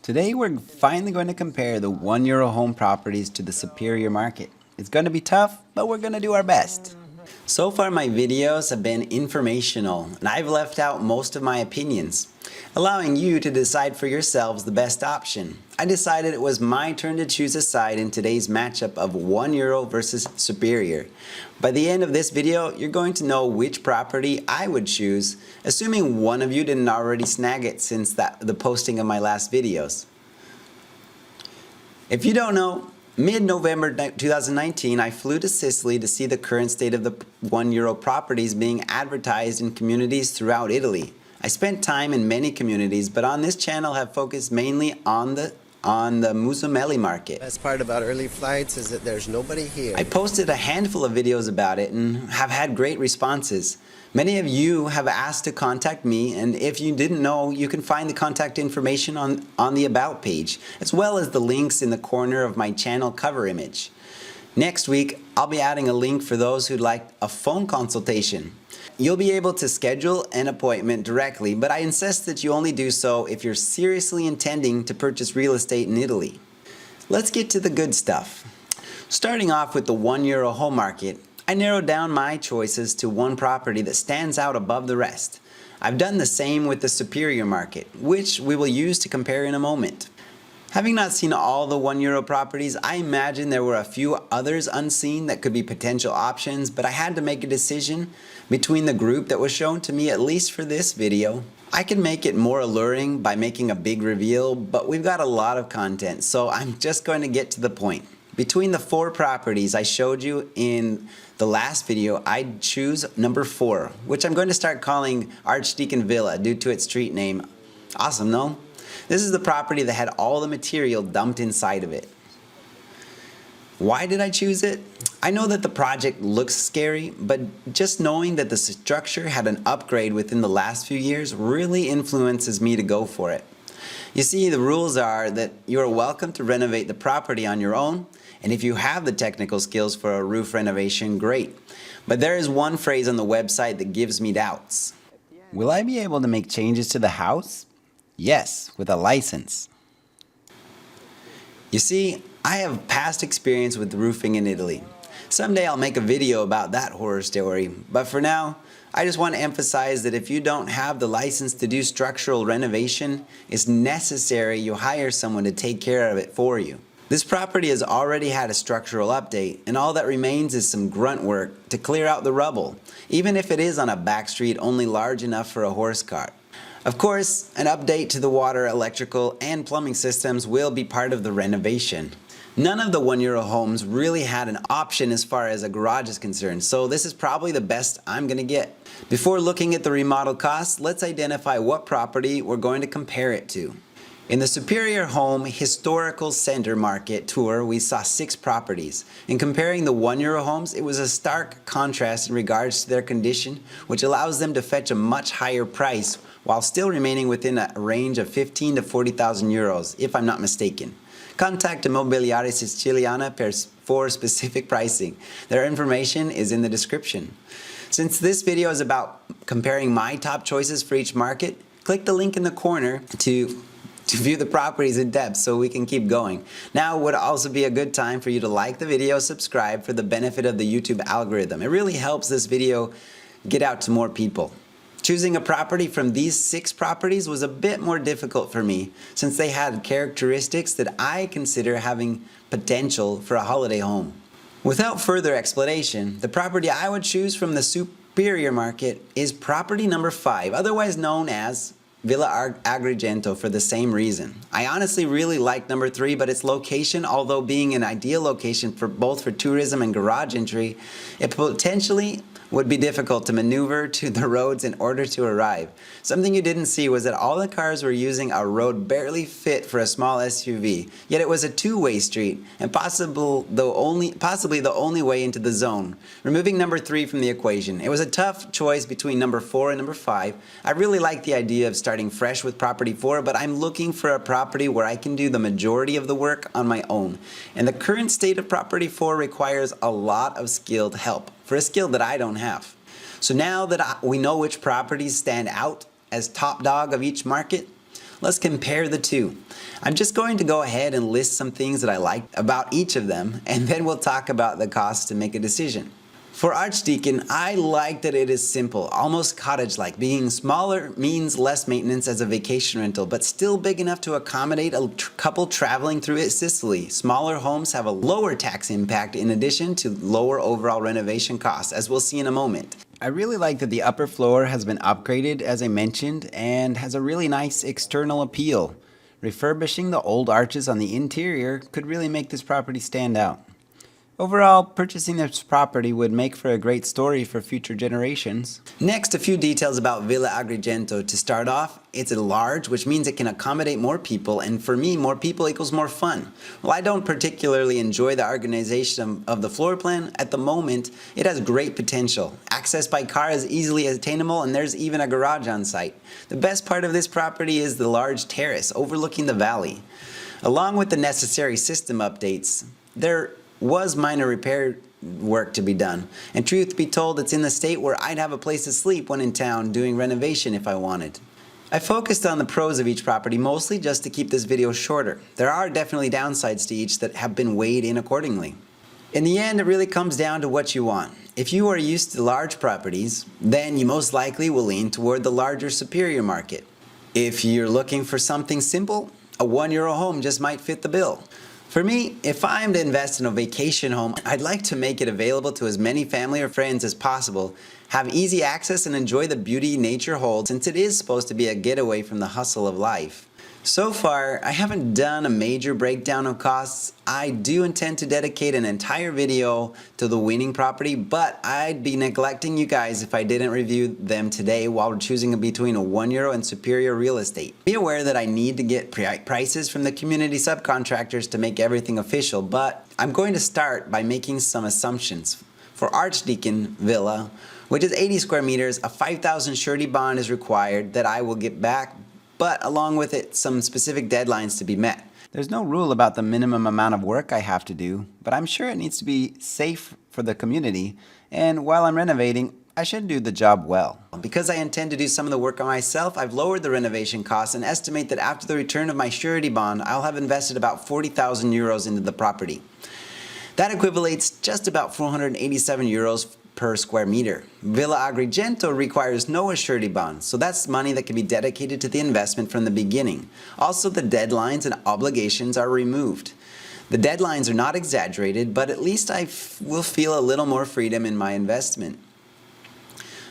Today we're finally going to compare the €1 home properties to the Superior market. It's going to be tough, but we're going to do our best. So far my videos have been informational and I've left out most of my opinions, allowing you to decide for yourselves the best option. I decided it was my turn to choose a side in today's matchup of €1 versus Superior. By the end of this video, you're going to know which property I would choose, assuming one of you didn't already snag it since the posting of my last videos. If you don't know, mid-November 2019, I flew to Sicily to see the current state of the €1 properties being advertised in communities throughout Italy. I spent time in many communities, but on this channel have focused mainly on the Musumelli market. The best part about early flights is that there's nobody here. I posted a handful of videos about it and have had great responses. Many of you have asked to contact me, and if you didn't know, you can find the contact information on the About page, as well as the links in the corner of my channel cover image. Next week, I'll be adding a link for those who'd like a phone consultation. You'll be able to schedule an appointment directly, but I insist that you only do so if you're seriously intending to purchase real estate in Italy. Let's get to the good stuff. Starting off with the €1 home market, I narrowed down my choices to one property that stands out above the rest. I've done the same with the Superior market, which we will use to compare in a moment. Having not seen all the €1 properties, I imagine there were a few others unseen that could be potential options, but I had to make a decision between the group that was shown to me, at least for this video. I can make it more alluring by making a big reveal, but we've got a lot of content, so I'm just going to get to the point. Between the 4 properties I showed you in the last video, I'd choose number 4, which I'm going to start calling Archdeacon Villa due to its street name. Awesome, no? This is the property that had all the material dumped inside of it. Why did I choose it? I know that the project looks scary, but just knowing that the structure had an upgrade within the last few years really influences me to go for it. You see, the rules are that you are welcome to renovate the property on your own, and if you have the technical skills for a roof renovation, great. But there is one phrase on the website that gives me doubts. Will I be able to make changes to the house? Yes, with a license. You see, I have past experience with roofing in Italy. Someday I'll make a video about that horror story, but for now, I just want to emphasize that if you don't have the license to do structural renovation, it's necessary you hire someone to take care of it for you. This property has already had a structural update, and all that remains is some grunt work to clear out the rubble, even if it is on a back street only large enough for a horse cart. Of course, an update to the water, electrical, and plumbing systems will be part of the renovation. None of the €1 homes really had an option as far as a garage is concerned, so this is probably the best I'm going to get. Before looking at the remodel costs, let's identify what property we're going to compare it to. In the Superior Home Historical Center Market tour, we saw 6 properties. In comparing the €1 homes, it was a stark contrast in regards to their condition, which allows them to fetch a much higher price while still remaining within a range of 15 to 40,000 euros, if I'm not mistaken. Contact Immobiliare Siciliana for specific pricing. Their information is in the description. Since this video is about comparing my top choices for each market, click the link in the corner to view the properties in depth so we can keep going. Now would also be a good time for you to like the video, subscribe for the benefit of the YouTube algorithm. It really helps this video get out to more people. Choosing a property from these 6 properties was a bit more difficult for me since they had characteristics that I consider having potential for a holiday home. Without further explanation, the property I would choose from the Superior market is property number 5, otherwise known as Villa Agrigento, for the same reason. I honestly really like number 3, but its location, although being an ideal location for both for tourism and garage entry, it potentially would be difficult to maneuver to the roads in order to arrive. Something you didn't see was that all the cars were using a road barely fit for a small SUV, yet it was a two-way street and possibly the only way into the zone, removing number 3 from the equation. It was a tough choice between number 4 and number 5. I really like the idea of starting fresh with property 4, but I'm looking for a property where I can do the majority of the work on my own. And the current state of property 4 requires a lot of skilled help, for a skill that I don't have. So now that we know which properties stand out as top dog of each market, Let's compare the two. I'm just going to go ahead and list some things that I like about each of them, and then we'll talk about the costs to make a decision. For Archdeacon, I like that it is simple, almost cottage-like. Being smaller means less maintenance as a vacation rental, but still big enough to accommodate a couple traveling through Sicily. Smaller homes have a lower tax impact in addition to lower overall renovation costs, as we'll see in a moment. I really like that the upper floor has been upgraded, as I mentioned, and has a really nice external appeal. Refurbishing the old arches on the interior could really make this property stand out. Overall, purchasing this property would make for a great story for future generations. Next, a few details about Villa Agrigento. To start off, it's large, which means it can accommodate more people, and for me, more people equals more fun. While I don't particularly enjoy the organization of the floor plan, at the moment, it has great potential. Access by car is easily attainable, and there's even a garage on site. The best part of this property is the large terrace overlooking the valley. Along with the necessary system updates, there was minor repair work to be done, and truth be told, it's in the state where I'd have a place to sleep when in town doing renovation if I wanted. I focused on the pros of each property mostly just to keep this video shorter. There are definitely downsides to each that have been weighed in accordingly. In the end, it really comes down to what you want. If you are used to large properties, then you most likely will lean toward the larger Superior market. If you're looking for something simple, a €1 home just might fit the bill. For me, if I'm to invest in a vacation home, I'd like to make it available to as many family or friends as possible, have easy access, and enjoy the beauty nature holds, since it is supposed to be a getaway from the hustle of life. So far, I haven't done a major breakdown of costs. I do intend to dedicate an entire video to the winning property, but I'd be neglecting you guys if I didn't review them today while choosing between a €1 and Superior real estate. Be aware that I need to get prices from the community subcontractors to make everything official, but I'm going to start by making some assumptions. For Archdeacon Villa, which is 80 square meters, a $5,000 surety bond is required that I will get back, but along with it, some specific deadlines to be met. There's no rule about the minimum amount of work I have to do, but I'm sure it needs to be safe for the community, and while I'm renovating, I should do the job well. Because I intend to do some of the work on myself, I've lowered the renovation costs and estimate that after the return of my surety bond, I'll have invested about €40,000 into the property. That equivalates just about €487 per square meter. Villa Agrigento requires no surety bond, so that's money that can be dedicated to the investment from the beginning. Also, the deadlines and obligations are removed. The deadlines are not exaggerated, but at least I will feel a little more freedom in my investment.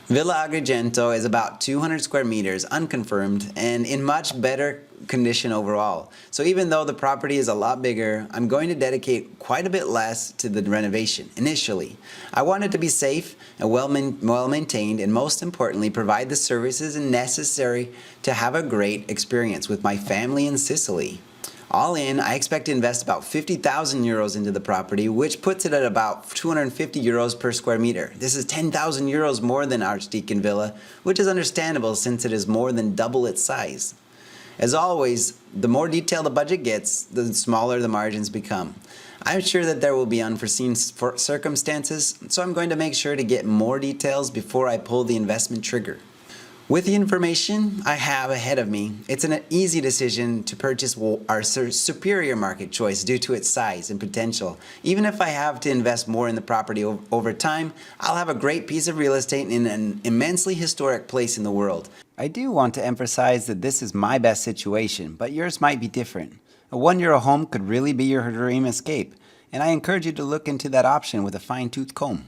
Villa Agrigento is about 200 square meters, unconfirmed, and in much better condition overall. So even though the property is a lot bigger, I'm going to dedicate quite a bit less to the renovation initially. I want it to be safe and well maintained, and most importantly, provide the services necessary to have a great experience with my family in Sicily. All in, I expect to invest about €50,000 into the property, which puts it at about €250 per square meter. This is €10,000 more than Archdeacon Villa, which is understandable since it is more than double its size. As always, the more detailed the budget gets, the smaller the margins become. I'm sure that there will be unforeseen circumstances, so I'm going to make sure to get more details before I pull the investment trigger. With the information I have ahead of me, it's an easy decision to purchase our Superior market choice due to its size and potential. Even if I have to invest more in the property over time, I'll have a great piece of real estate in an immensely historic place in the world. I do want to emphasize that this is my best situation, but yours might be different. A €1 home could really be your dream escape, and I encourage you to look into that option with a fine-tooth comb.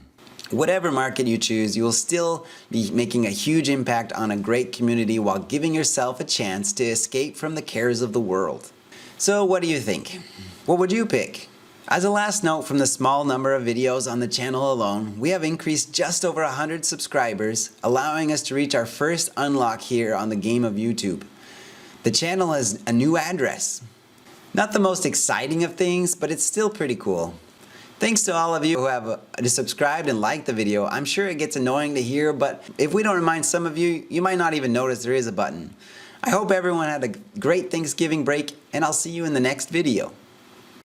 Whatever market you choose, you will still be making a huge impact on a great community while giving yourself a chance to escape from the cares of the world. So what do you think? What would you pick? As a last note, from the small number of videos on the channel alone, we have increased just over 100 subscribers, allowing us to reach our first unlock here on the game of YouTube. The channel has a new address. Not the most exciting of things, but it's still pretty cool. Thanks to all of you who have subscribed and liked the video. I'm sure it gets annoying to hear, but if we don't remind some of you, you might not even notice there is a button. I hope everyone had a great Thanksgiving break, and I'll see you in the next video.